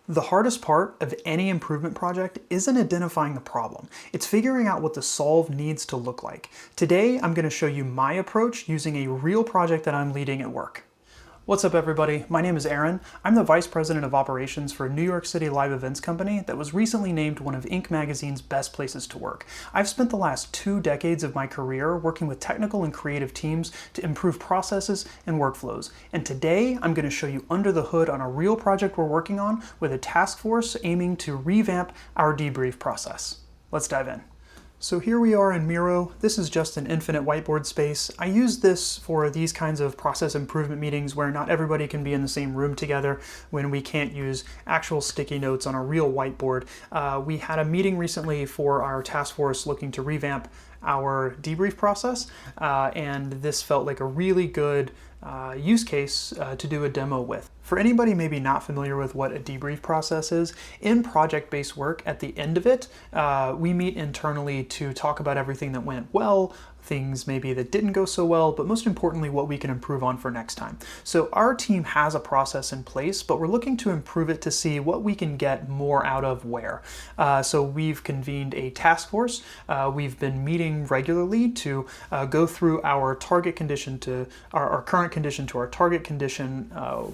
The hardest part of any improvement project isn't identifying the problem. It's figuring out what the solve needs to look like. Today, I'm going to show you my approach using a real project that I'm leading at work. What's up, everybody? My name is Aaron. I'm the Vice President of Operations for a New York City live events company that was recently named one of Inc. magazine's best places to work. I've spent the last 2 decades of my career working with technical and creative teams to improve processes and workflows. And today, I'm going to show you under the hood on a real project we're working on with a task force aiming to revamp our debrief process. Let's dive in. So here we are in Miro. This is just an infinite whiteboard space. I use this for these kinds of process improvement meetings where not everybody can be in the same room together when we can't use actual sticky notes on a real whiteboard. We had a meeting recently for our task force looking to revamp our debrief process, and this felt like a really good use case to do a demo with. For anybody maybe not familiar with what a debrief process is, in project-based work, at the end of it, we meet internally to talk about everything that went well, things maybe that didn't go so well, but most importantly, what we can improve on for next time. So our team has a process in place, but we're looking to improve it to see what we can get more out of where. So we've convened a task force. We've been meeting regularly to go through our target condition to our current condition to our target condition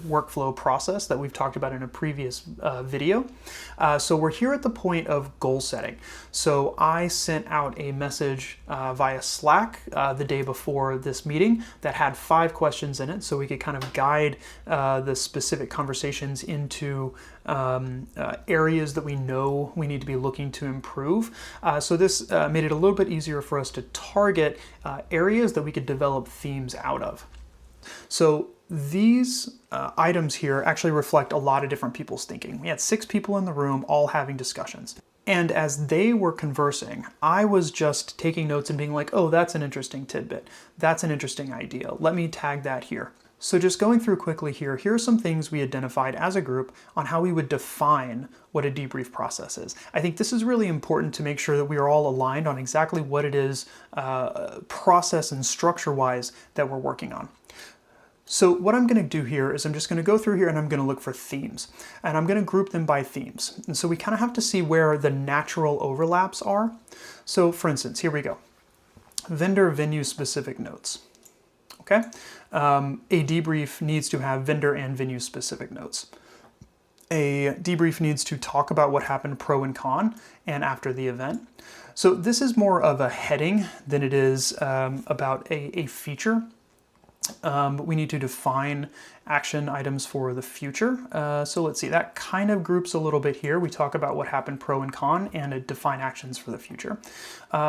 workflow process that we've talked about in a previous video. So we're here at the point of goal setting. So I sent out a message via Slack the day before this meeting that had 5 questions in it, so we could kind of guide the specific conversations into areas that we know we need to be looking to improve. So this made it a little bit easier for us to target areas that we could develop themes out of. So these items here actually reflect a lot of different people's thinking. We had 6 people in the room all having discussions. And as they were conversing, I was just taking notes and being like, oh, that's an interesting tidbit. That's an interesting idea. Let me tag that here. So just going through quickly here are some things we identified as a group on how we would define what a debrief process is. I think this is really important to make sure that we are all aligned on exactly what it is process and structure-wise that we're working on. So what I'm going to do here is I'm just going to go through here and I'm going to look for themes. And I'm going to group them by themes. And so we kind of have to see where the natural overlaps are. So for instance, here we go. Vendor venue specific notes. Okay. A debrief needs to have vendor and venue specific notes. A debrief needs to talk about what happened pro and con and after the event. So this is more of a heading than it is about a feature. We need to define action items for the future. So let's see, that kind of groups a little bit here. We talk about what happened pro and con and define actions for the future.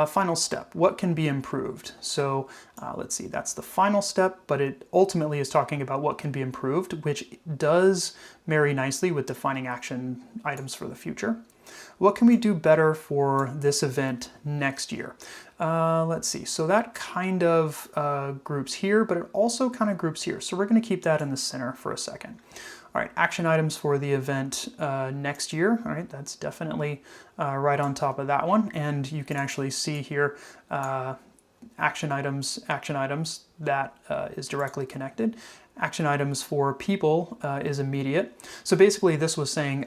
Final step, what can be improved? So let's see, that's the final step, but it ultimately is talking about what can be improved, which does marry nicely with defining action items for the future. What can we do better for this event next year? Let's see, so that kind of groups here, but it also kind of groups here. So we're going to keep that in the center for a second. All right, action items for the event next year. All right, that's definitely right on top of that one. And you can actually see here action items, that is directly connected. Action items for people is immediate. So basically this was saying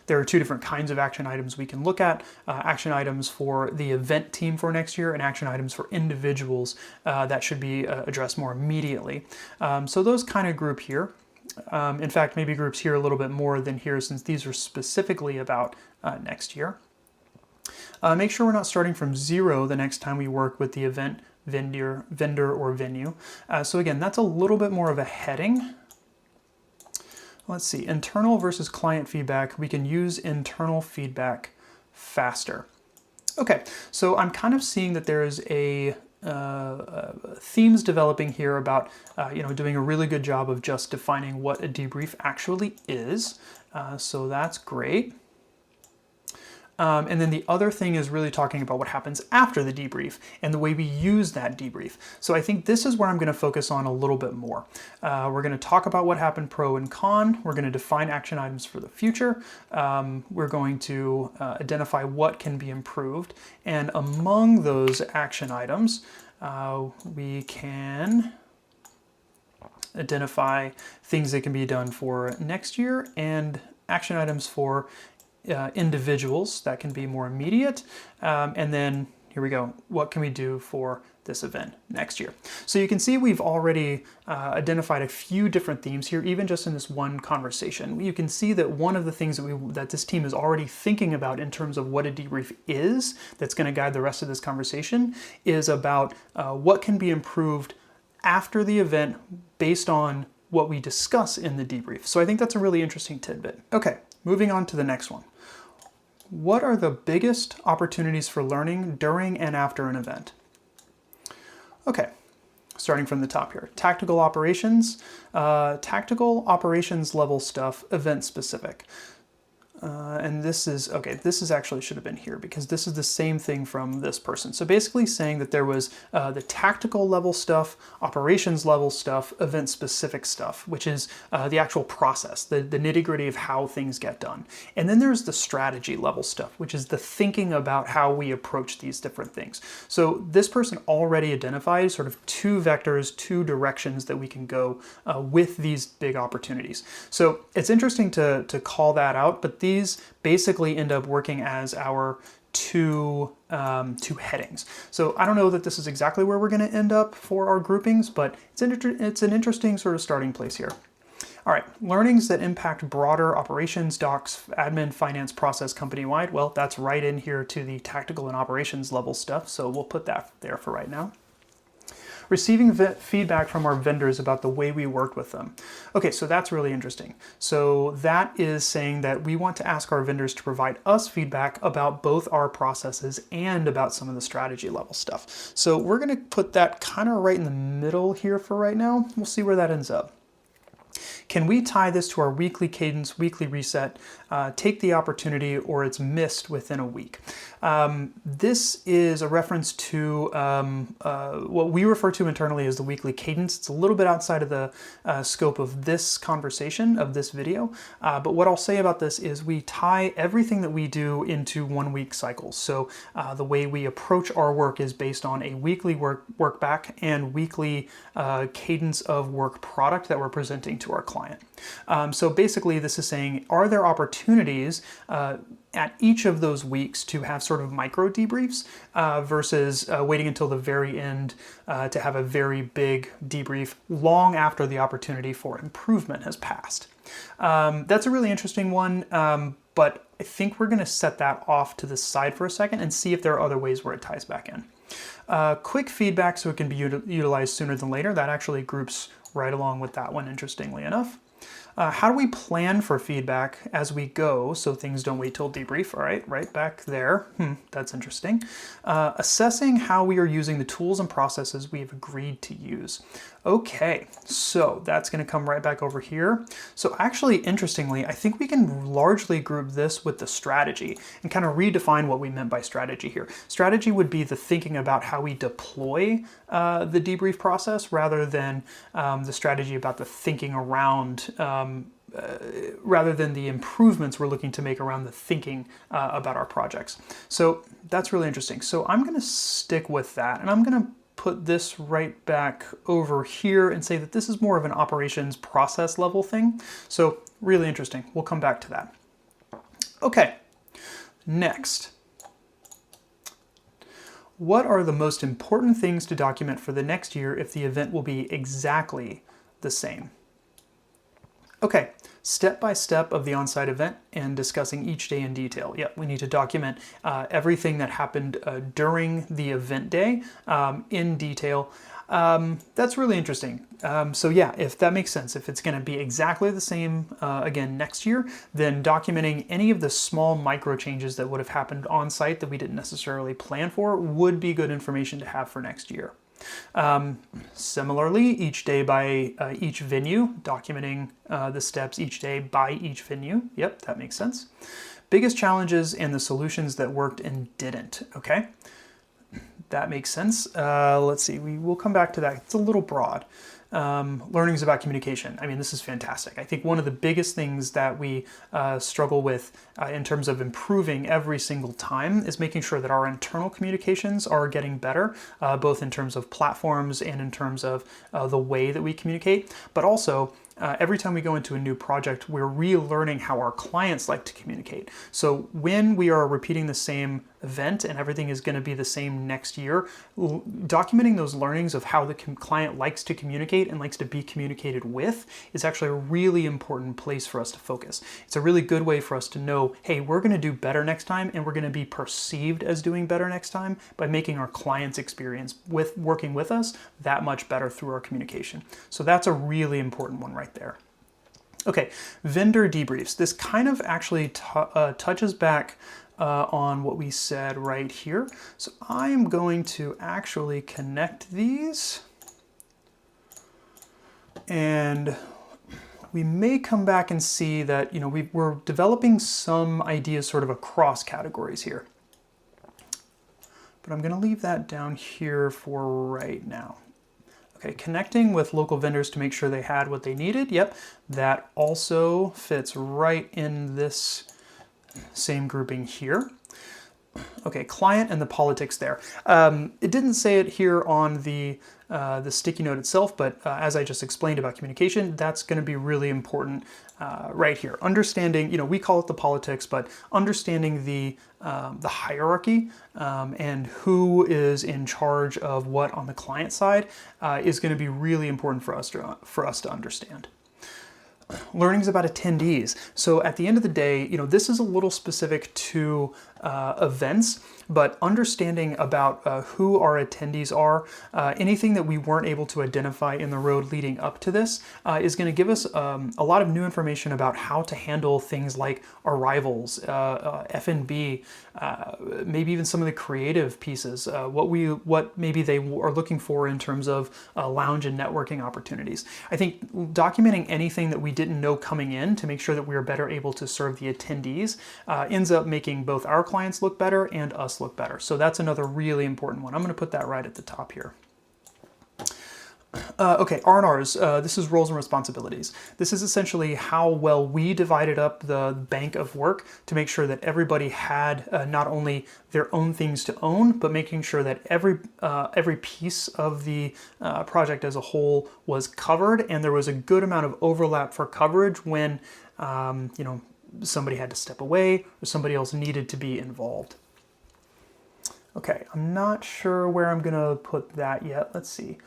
there are 2 different kinds of action items we can look at. Action items for the event team for next year and action items for individuals that should be addressed more immediately. So those kind of group here. In fact, maybe groups here a little bit more than here since these are specifically about next year. Make sure we're not starting from 0 the next time we work with the event vendor or venue. So again, that's a little bit more of a heading. Let's see, internal versus client feedback. We can use internal feedback faster. Okay, so I'm kind of seeing that there is a themes developing here about doing a really good job of just defining what a debrief actually is. So that's great. And then the other thing is really talking about what happens after the debrief and the way we use that debrief. So I think this is where I'm going to focus on a little bit more. We're going to talk about what happened pro and con. We're going to define action items for the future. We're going to identify what can be improved. And among those action items, we can identify things that can be done for next year and action items for individuals that can be more immediate, and then here we go, what can we do for this event next year? So you can see we've already identified a few different themes here, even just in this one conversation. You can see that one of the things that this team is already thinking about in terms of what a debrief is, that's going to guide the rest of this conversation, is about what can be improved after the event based on what we discuss in the debrief. So I think that's a really interesting tidbit. Okay, moving on to the next one. What are the biggest opportunities for learning during and after an event? Okay, starting from the top here. Tactical operations level stuff, event specific. And this is, okay, this actually should have been here because this is the same thing from this person. So basically saying that there was the tactical level stuff, operations level stuff, event specific stuff, which is the actual process, the nitty gritty of how things get done. And then there's the strategy level stuff, which is the thinking about how we approach these different things. So this person already identified sort of two vectors, two directions that we can go with these big opportunities. So it's interesting to call that out, but these basically end up working as our two headings. So I don't know that this is exactly where we're going to end up for our groupings, but it's an interesting sort of starting place here. All right, learnings that impact broader operations, docs, admin, finance, process, company-wide. Well, that's right in here to the tactical and operations level stuff, so we'll put that there for right now. Receiving feedback from our vendors about the way we worked with them. Okay, so that's really interesting. So that is saying that we want to ask our vendors to provide us feedback about both our processes and about some of the strategy level stuff. So we're going to put that kind of right in the middle here for right now. We'll see where that ends up. Can we tie this to our weekly cadence, weekly reset, take the opportunity, or it's missed within a week? This is a reference to what we refer to internally as the weekly cadence. It's a little bit outside of the scope of this conversation, of this video, but what I'll say about this is we tie everything that we do into 1 week cycles. So the way we approach our work is based on a weekly work back and weekly cadence of work product that we're presenting to our client. So basically this is saying, are there opportunities at each of those weeks to have sort of micro debriefs versus waiting until the very end to have a very big debrief long after the opportunity for improvement has passed. That's a really interesting one, but I think we're going to set that off to the side for a second and see if there are other ways where it ties back in. Quick feedback so it can be utilized sooner than later. That actually groups right along with that one, interestingly enough. How do we plan for feedback as we go so things don't wait till debrief? All right, right back there. That's interesting. Assessing how we are using the tools and processes we have agreed to use. Okay, so that's going to come right back over here. So actually, interestingly, I think we can largely group this with the strategy and kind of redefine what we meant by strategy here. Strategy would be the thinking about how we deploy the debrief process rather than the strategy about the thinking around rather than the improvements we're looking to make around the thinking about our projects. So that's really interesting. So I'm going to stick with that, and I'm going to put this right back over here and say that this is more of an operations process level thing. So really interesting. We'll come back to that. Okay, next. What are the most important things to document for the next year if the event will be exactly the same? Okay, step by step of the on-site event and discussing each day in detail. Yep, we need to document everything that happened during the event day in detail. That's really interesting. So yeah, if that makes sense, if it's going to be exactly the same again next year, then documenting any of the small micro changes that would have happened on site that we didn't necessarily plan for would be good information to have for next year. Similarly, each day by each venue, documenting the steps each day by each venue. Yep, that makes sense. Biggest challenges and the solutions that worked and didn't. Okay, that makes sense. Let's see, we'll come back to that. It's a little broad. Learnings about communication. I mean, this is fantastic. I think one of the biggest things that we struggle with in terms of improving every single time is making sure that our internal communications are getting better, both in terms of platforms and in terms of the way that we communicate, but also every time we go into a new project, we're relearning how our clients like to communicate. So when we are repeating the same event and everything is going to be the same next year, documenting those learnings of how the client likes to communicate and likes to be communicated with is actually a really important place for us to focus. It's a really good way for us to know, hey, we're going to do better next time, and we're going to be perceived as doing better next time by making our clients' experience with working with us that much better through our communication. So that's a really important one right there. Okay, vendor debriefs. This kind of actually touches back on what we said right here. So I'm going to actually connect these, and we may come back and see that, you know, we're developing some ideas sort of across categories here. But I'm going to leave that down here for right now. Okay, connecting with local vendors to make sure they had what they needed. Yep, that also fits right in this same grouping here. Okay, client and the politics there. It didn't say it here on the sticky note itself, but as I just explained about communication, that's going to be really important right here. Understanding, you know, we call it the politics, but understanding the hierarchy and who is in charge of what on the client side is going to be really important for us to understand. Learnings about attendees. So at the end of the day, you know, this is a little specific to events, but understanding about who our attendees are, anything that we weren't able to identify in the road leading up to this is going to give us a lot of new information about how to handle things like arrivals, F&B, maybe even some of the creative pieces, what maybe they are looking for in terms of lounge and networking opportunities. I think documenting anything that we didn't know coming in to make sure that we are better able to serve the attendees ends up making both our clients look better and us look better. So that's another really important one. I'm going to put that right at the top here. Okay, R&Rs, this is roles and responsibilities. This is essentially how well we divided up the bank of work to make sure that everybody had not only their own things to own, but making sure that every piece of the project as a whole was covered, and there was a good amount of overlap for coverage when you know, somebody had to step away or somebody else needed to be involved. Okay, I'm not sure where I'm gonna put that yet. Let's see.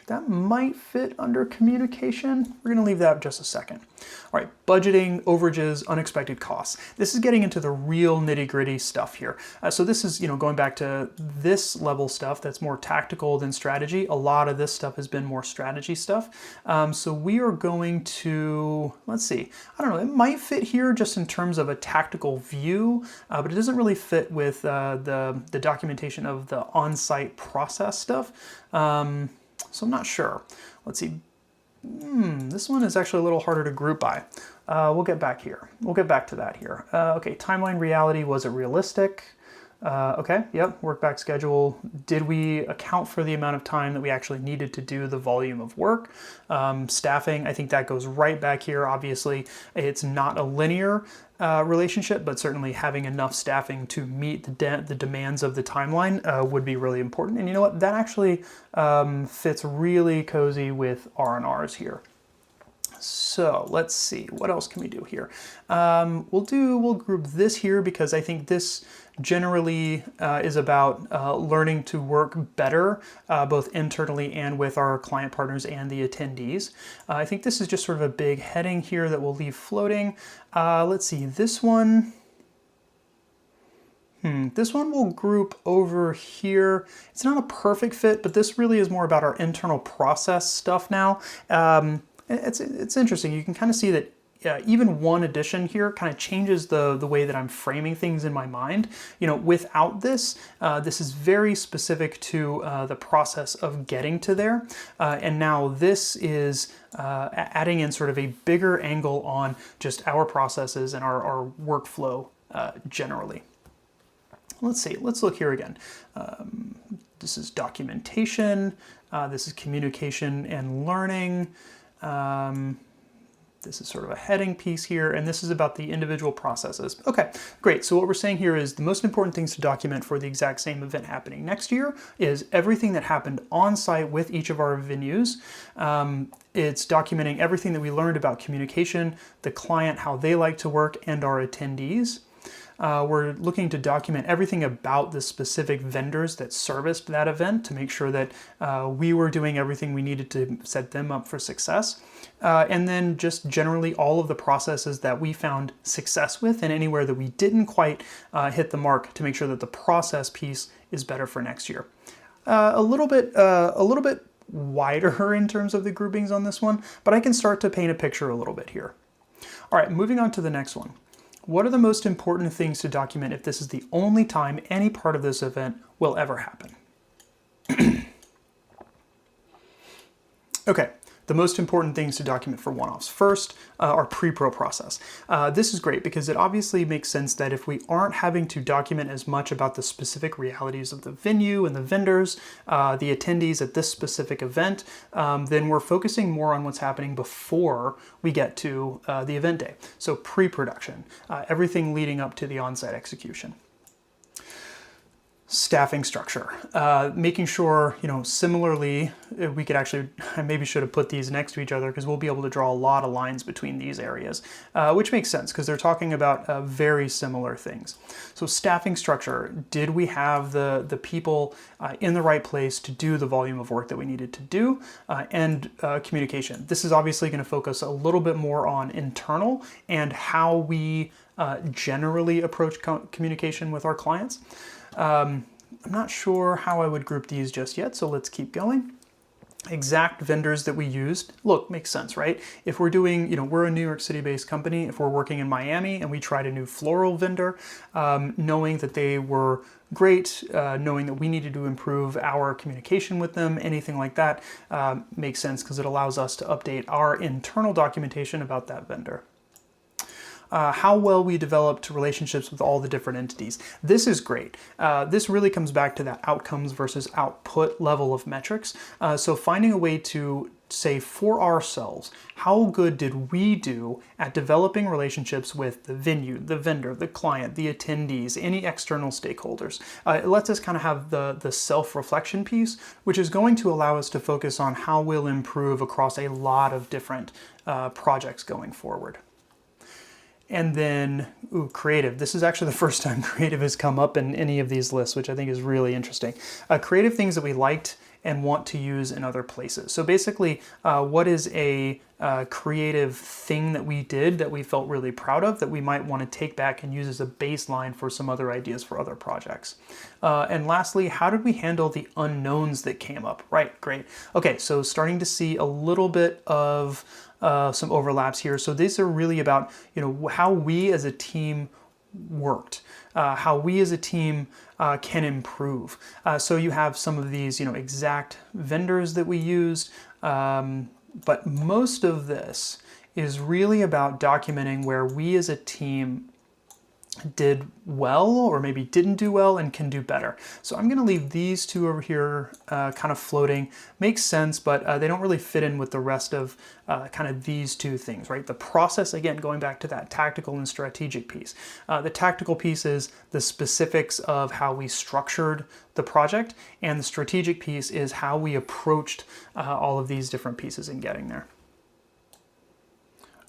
That might fit under communication. We're gonna leave that just a second. All right, budgeting, overages, unexpected costs. This is getting into the real nitty-gritty stuff here. So this is, you know, going back to this level stuff that's more tactical than strategy. A lot of this stuff has been more strategy stuff. So we are going to, let's see, I don't know, it might fit here just in terms of a tactical view, but it doesn't really fit with the documentation of the on-site process stuff. So I'm not sure. Let's see. This one is actually a little harder to group by. We'll get back here. We'll get back to that here. Okay, timeline reality, was it realistic? Okay, yep, work back schedule. Did we account for the amount of time that we actually needed to do the volume of work? Staffing, I think that goes right back here. Obviously, it's not a linear relationship, but certainly having enough staffing to meet the demands of the timeline would be really important. And you know what? That actually fits really cozy with R&Rs here. So let's see, what else can we do here? We'll group this here because I think this generally is about learning to work better, both internally and with our client partners and the attendees. I think this is just sort of a big heading here that we'll leave floating. Let's see, this one. This one will group over here. It's not a perfect fit, but this really is more about our internal process stuff now. It's interesting. You can kind of see that even one addition here kind of changes the way that I'm framing things in my mind. You know, without this, this is very specific to the process of getting to there. And now this is adding in sort of a bigger angle on just our processes and our workflow generally. Let's see, let's look here again. This is documentation. This is communication and learning. This is sort of a heading piece here, and this is about the individual processes. Okay, great. So what we're saying here is the most important things to document for the exact same event happening next year is everything that happened on site with each of our venues. It's documenting everything that we learned about communication, the client, how they like to work, and our attendees. We're looking to document everything about the specific vendors that serviced that event to make sure that we were doing everything we needed to set them up for success. And then just generally all of the processes that we found success with and anywhere that we didn't quite hit the mark to make sure that the process piece is better for next year. A little bit wider in terms of the groupings on this one, but I can start to paint a picture a little bit here. All right, moving on to the next one. What are the most important things to document if this is the only time any part of this event will ever happen? Okay, the most important things to document for one-offs. First, our pre-pro process. This is great because it obviously makes sense that if we aren't having to document as much about the specific realities of the venue and the vendors, the attendees at this specific event, then we're focusing more on what's happening before we get to the event day. So pre-production, everything leading up to the on-site execution. Staffing structure, making sure, similarly, we could actually, I maybe should have put these next to each other because we'll be able to draw a lot of lines between these areas, which makes sense because they're talking about very similar things. So staffing structure, did we have the people in the right place to do the volume of work that we needed to do, and communication. This is obviously going to focus a little bit more on internal and how we generally approach communication with our clients. I'm not sure how I would group these just yet, so let's keep going. Exact vendors that we used. Look, makes sense, right? If we're doing, we're a New York City-based company, if we're working in Miami and we tried a new floral vendor, knowing that they were great, knowing that we needed to improve our communication with them, anything like that, makes sense because it allows us to update our internal documentation about that vendor. How well we developed relationships with all the different entities. This is great. This really comes back to that outcomes versus output level of metrics. So finding a way to say for ourselves, how good did we do at developing relationships with the venue, the vendor, the client, the attendees, any external stakeholders. It lets us kind of have the self-reflection piece, which is going to allow us to focus on how we'll improve across a lot of different projects going forward. And then, creative. This is actually the first time creative has come up in any of these lists, which I think is really interesting. Creative things that we liked and want to use in other places. So basically, what is a creative thing that we did that we felt really proud of that we might want to take back and use as a baseline for some other ideas for other projects? And lastly, how did we handle the unknowns that came up? Right, great. Okay, so starting to see a little bit of some overlaps here. So these are really about, how we as a team worked, how we as a team can improve. So you have some of these, exact vendors that we used, but most of this is really about documenting where we as a team did well or maybe didn't do well and can do better. So I'm going to leave these two over here kind of floating. Makes sense, but they don't really fit in with the rest of kind of these two things, right? The process, again, going back to that tactical and strategic piece. The tactical piece is the specifics of how we structured the project, and the strategic piece is how we approached all of these different pieces in getting there.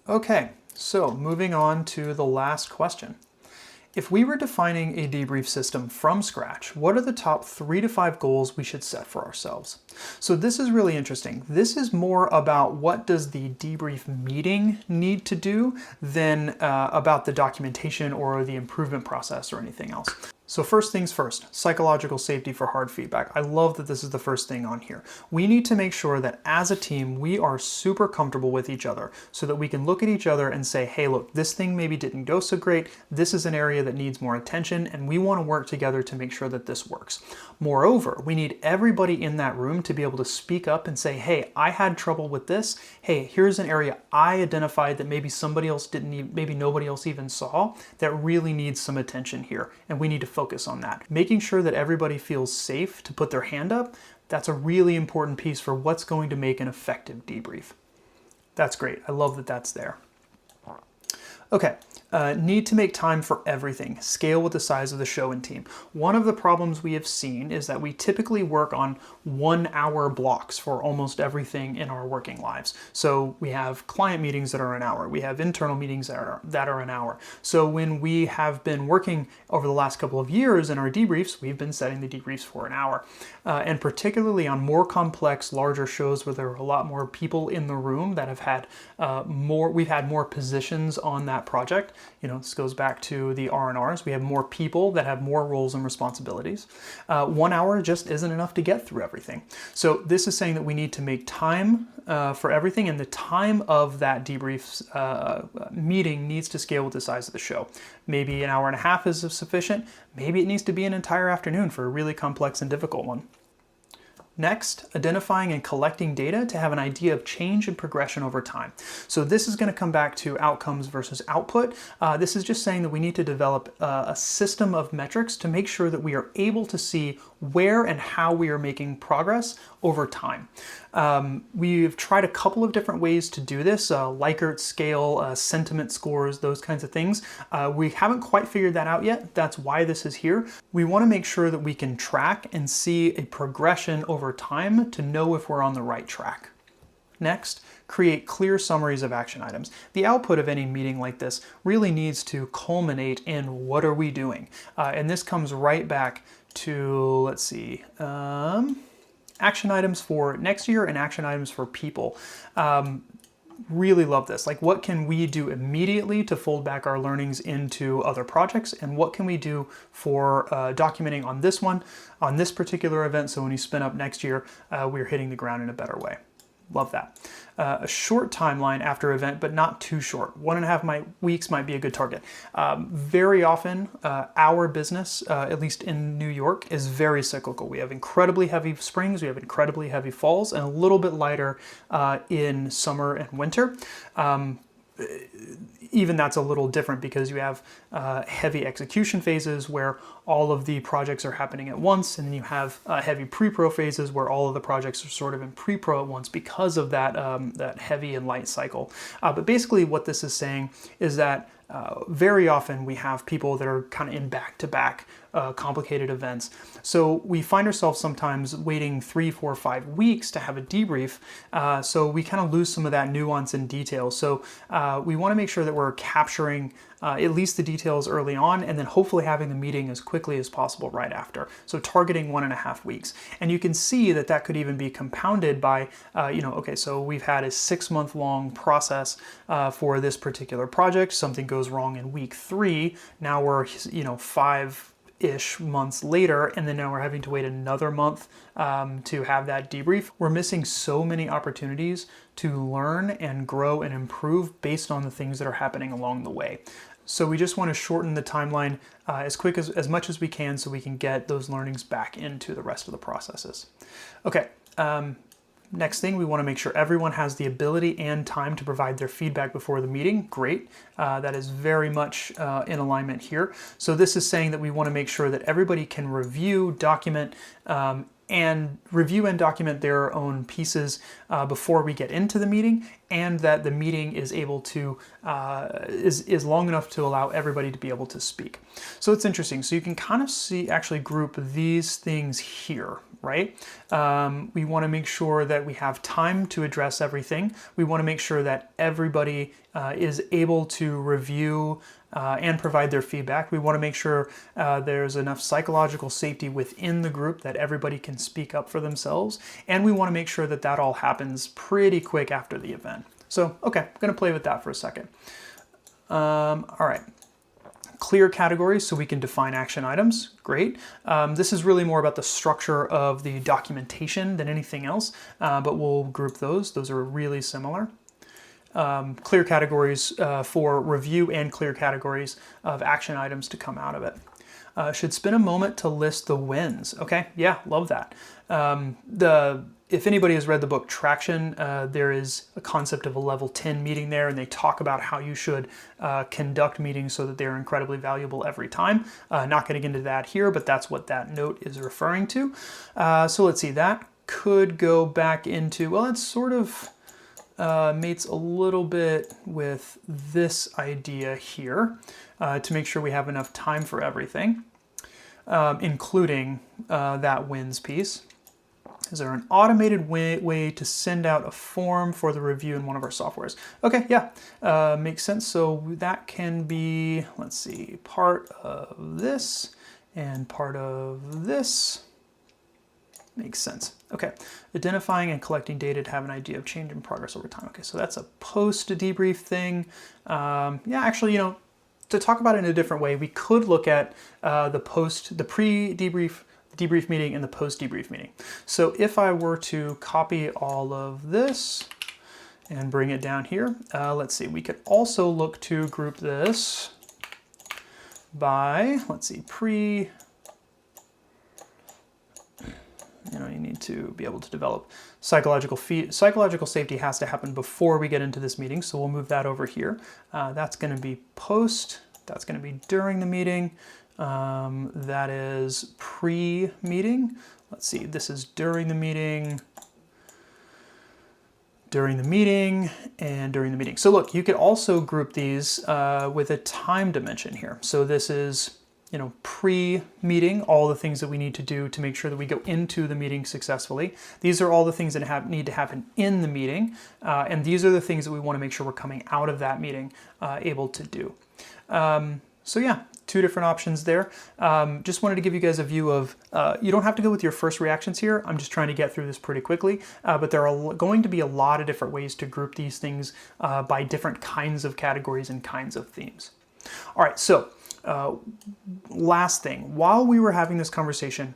Okay, so moving on to the last question. If we were defining a debrief system from scratch, what are the top 3 to 5 goals we should set for ourselves? So this is really interesting. This is more about what does the debrief meeting need to do than about the documentation or the improvement process or anything else. So first things first, psychological safety for hard feedback. I love that this is the first thing on here. We need to make sure that as a team, we are super comfortable with each other so that we can look at each other and say, hey, look, this thing maybe didn't go so great. This is an area that needs more attention, and we want to work together to make sure that this works. Moreover, we need everybody in that room to be able to speak up and say, hey, I had trouble with this. Hey, here's an area I identified that maybe somebody else didn't, maybe nobody else even saw, that really needs some attention here, and we need to focus on that. Making sure that everybody feels safe to put their hand up, that's a really important piece for what's going to make an effective debrief. That's great. I love that that's there. Okay, need to make time for everything. Scale with the size of the show and team. One of the problems we have seen is that we typically work on 1 hour blocks for almost everything in our working lives. So we have client meetings that are an hour. We have internal meetings that are an hour. So when we have been working over the last couple of years in our debriefs, we've been setting the debriefs for an hour. And particularly on more complex, larger shows where there are a lot more people in the room that have had we've had more positions on that project. You know, this goes back to the R&Rs. We have more people that have more roles and responsibilities. 1 hour just isn't enough to get through everything. So this is saying that we need to make time for everything, and the time of that debrief meeting needs to scale with the size of the show. Maybe an hour and a half is sufficient. Maybe it needs to be an entire afternoon for a really complex and difficult one. Next, identifying and collecting data to have an idea of change and progression over time. So this is going to come back to outcomes versus output. This is just saying that we need to develop a system of metrics to make sure that we are able to see where and how we are making progress over time. We've tried a couple of different ways to do this, Likert scale, sentiment scores, those kinds of things. We haven't quite figured that out yet. That's why this is here. We want to make sure that we can track and see a progression over time to know if we're on the right track. Next, create clear summaries of action items. The output of any meeting like this really needs to culminate in what are we doing? And this comes right back to, let's see, action items for next year and action items for people. Really love this. Like, what can we do immediately to fold back our learnings into other projects, and what can we do for documenting on this one, on this particular event, so when you spin up next year, we're hitting the ground in a better way. Love that. A short timeline after event, but not too short. 1.5 weeks might be a good target. Very often, our business, at least in New York, is very cyclical. We have incredibly heavy springs, we have incredibly heavy falls, and a little bit lighter in summer and winter. Even that's a little different because you have heavy execution phases where all of the projects are happening at once, and then you have heavy pre-pro phases where all of the projects are sort of in pre-pro at once because of that, that heavy and light cycle. But basically what this is saying is that very often we have people that are kind of in back-to-back complicated events. So we find ourselves sometimes waiting 3, 4, 5 weeks to have a debrief. So we kind of lose some of that nuance and detail. So we want to make sure that we're capturing at least the details early on, and then hopefully having the meeting as quickly as possible right after. So targeting 1.5 weeks. And you can see that that could even be compounded by, okay, so we've had a 6-month-long process for this particular project. Something goes wrong in week 3. Now we're, 5-ish months later, and then now we're having to wait another month to have that debrief. We're missing so many opportunities to learn and grow and improve based on the things that are happening along the way. So we just want to shorten the timeline as much as we can so we can get those learnings back into the rest of the processes. Okay. Next thing, we want to make sure everyone has the ability and time to provide their feedback before the meeting. Great. That is very much in alignment here. So this is saying that we want to make sure that everybody can review, document, and document their own pieces before we get into the meeting, and that the meeting is able to is long enough to allow everybody to be able to speak. So it's interesting. So you can kind of actually group these things here, right? We want to make sure that we have time to address everything. We want to make sure that everybody is able to review and provide their feedback. We want to make sure there's enough psychological safety within the group that everybody can speak up for themselves. And we want to make sure that that all happens pretty quick after the event. So, okay, I'm going to play with that for a second. All right. Clear categories so we can define action items. Great. This is really more about the structure of the documentation than anything else, but we'll group those. Those are really similar. Clear categories for review and clear categories of action items to come out of it. Should spend a moment to list the wins. Okay, yeah, love that. If anybody has read the book Traction, there is a concept of a level 10 meeting there, and they talk about how you should conduct meetings so that they're incredibly valuable every time. Not going to get into that here, but that's what that note is referring to. So let's see, that could go back into, well, it's sort of mates a little bit with this idea here to make sure we have enough time for everything, including that wins piece. Is there an automated way to send out a form for the review in one of our softwares? Okay, yeah, makes sense. So that can be, let's see, part of this and part of this. Makes sense. Okay, identifying and collecting data to have an idea of change in progress over time. Okay, so that's a post-debrief thing. Yeah, actually, you know, to talk about it in a different way, we could look at the pre-debrief, the debrief meeting, and the post-debrief meeting. So if I were to copy all of this and bring it down here, let's see, we could also look to group this by, let's see, you need to be able to develop psychological safety has to happen before we get into this meeting. So we'll move that over here. That's going to be post. That's going to be during the meeting. That is pre-meeting. Let's see, this is during the meeting, and during the meeting. So look, you could also group these with a time dimension here. So this is, you know, pre-meeting, all the things that we need to do to make sure that we go into the meeting successfully. These are all the things that need to happen in the meeting, and these are the things that we want to make sure we're coming out of that meeting able to do. So yeah, two different options there. Just wanted to give you guys a view of, you don't have to go with your first reactions here. I'm just trying to get through this pretty quickly, but there are going to be a lot of different ways to group these things by different kinds of categories and kinds of themes. All right, so last thing, while we were having this conversation,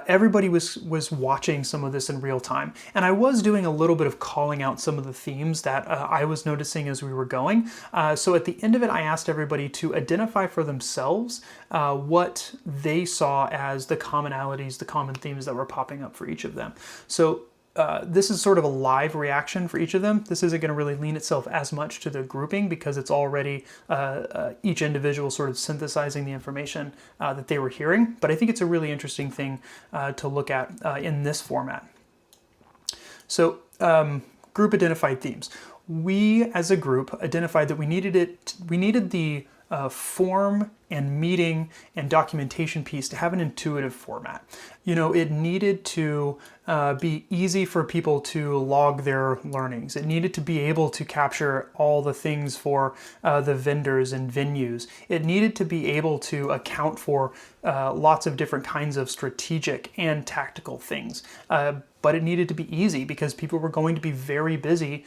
everybody was watching some of this in real time, and I was doing a little bit of calling out some of the themes that I was noticing as we were going. So at the end of it, I asked everybody to identify for themselves what they saw as the commonalities, the common themes that were popping up for each of them. So this is sort of a live reaction for each of them. This isn't going to really lean itself as much to the grouping because it's already each individual sort of synthesizing the information that they were hearing. But I think it's a really interesting thing to look at in this format. So group identified themes. We as a group identified that we needed the form and meeting and documentation piece to have an intuitive format. You know, it needed to be easy for people to log their learnings. It needed to be able to capture all the things for the vendors and venues. It needed to be able to account for lots of different kinds of strategic and tactical things. But it needed to be easy because people were going to be very busy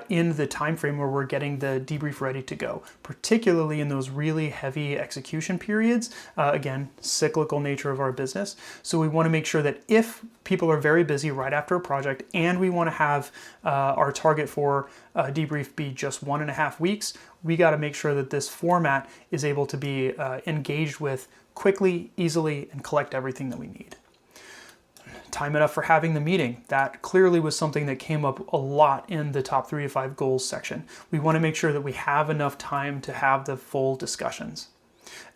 in the time frame where we're getting the debrief ready to go, particularly in those really heavy execution periods. Again, cyclical nature of our business. So we want to make sure that if people are very busy right after a project and we want to have our target for debrief be just 1.5 weeks, we got to make sure that this format is able to be engaged with quickly, easily, and collect everything that we need. Time enough for having the meeting. That clearly was something that came up a lot in the top 3 to 5 goals section. We want to make sure that we have enough time to have the full discussions.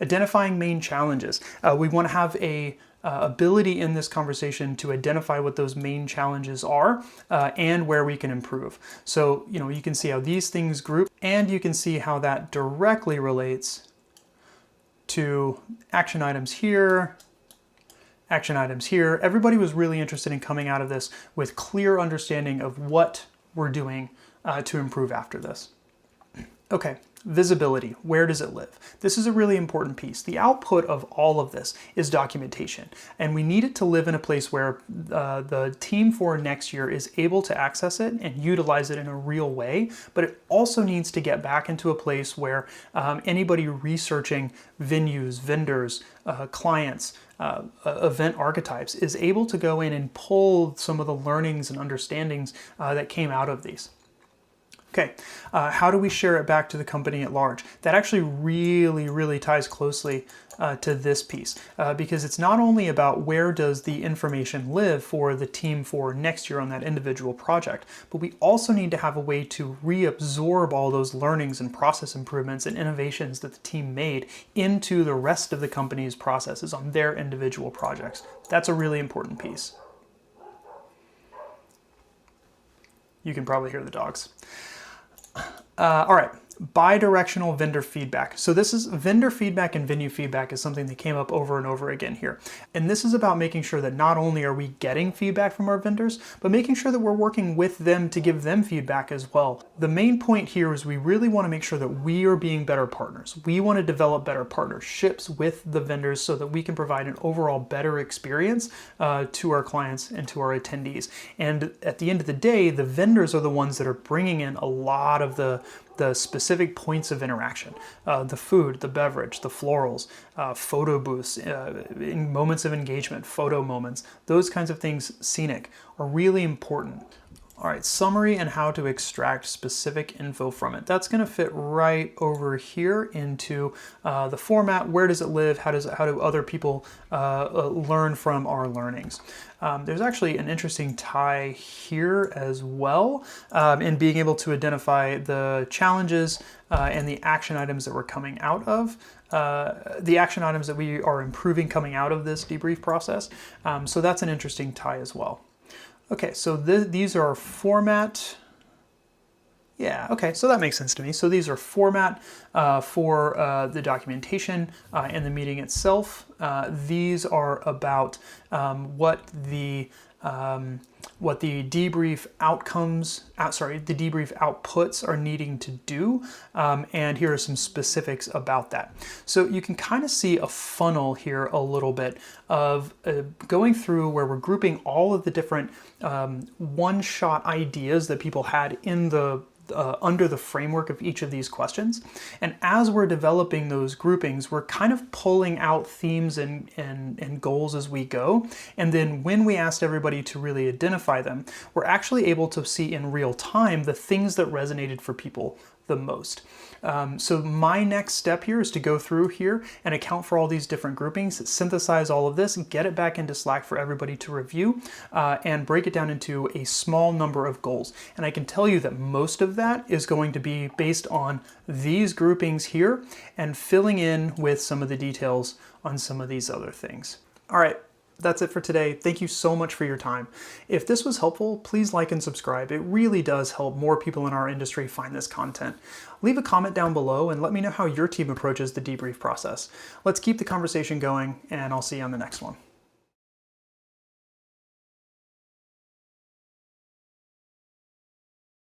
Identifying main challenges. We want to have a ability in this conversation to identify what those main challenges are and where we can improve. So, you know, you can see how these things group, and you can see how that directly relates to action items here, action items here. Everybody was really interested in coming out of this with clear understanding of what we're doing to improve after this. Okay, visibility. Where does it live? This is a really important piece. The output of all of this is documentation, and we need it to live in a place where the team for next year is able to access it and utilize it in a real way, but it also needs to get back into a place where anybody researching venues, vendors, clients, event archetypes is able to go in and pull some of the learnings and understandings that came out of these. Okay, how do we share it back to the company at large? That actually really ties closely to this piece because it's not only about where does the information live for the team for next year on that individual project, but we also need to have a way to reabsorb all those learnings and process improvements and innovations that the team made into the rest of the company's processes on their individual projects. That's a really important piece. You can probably hear the dogs. All right. Bi-directional vendor feedback. So this is vendor feedback and venue feedback is something that came up over and over again here. And this is about making sure that not only are we getting feedback from our vendors, but making sure that we're working with them to give them feedback as well. The main point here is we really want to make sure that we are being better partners. We want to develop better partnerships with the vendors so that we can provide an overall better experience to our clients and to our attendees. And at the end of the day, the vendors are the ones that are bringing in a lot of the specific points of interaction. The food, the beverage, the florals, photo booths, moments of engagement, photo moments, those kinds of things, scenic, are really important. All right, summary and how to extract specific info from it. That's gonna fit right over here into the format. Where does it live? How do other people learn from our learnings? There's actually an interesting tie here as well in being able to identify the challenges and the action items that we're coming out of, the action items that we are improving coming out of this debrief process. So that's an interesting tie as well. Okay, so these are format. Yeah, okay, so that makes sense to me. So these are format for the documentation and the meeting itself. These are about what the debrief outcomes, the debrief outputs are needing to do, and here are some specifics about that. So you can kind of see a funnel here a little bit of going through where we're grouping all of the different one-shot ideas that people had in the under the framework of each of these questions. And as we're developing those groupings, we're kind of pulling out themes and goals as we go. And then when we asked everybody to really identify them, we're actually able to see in real time the things that resonated for people the most. So my next step here is to go through here and account for all these different groupings, synthesize all of this, get it back into Slack for everybody to review, and break it down into a small number of goals. And I can tell you that most of that is going to be based on these groupings here and filling in with some of the details on some of these other things. All right. That's it for today. Thank you so much for your time. If this was helpful, please like and subscribe. It really does help more people in our industry find this content. Leave a comment down below and let me know how your team approaches the debrief process. Let's keep the conversation going, and I'll see you on the next one.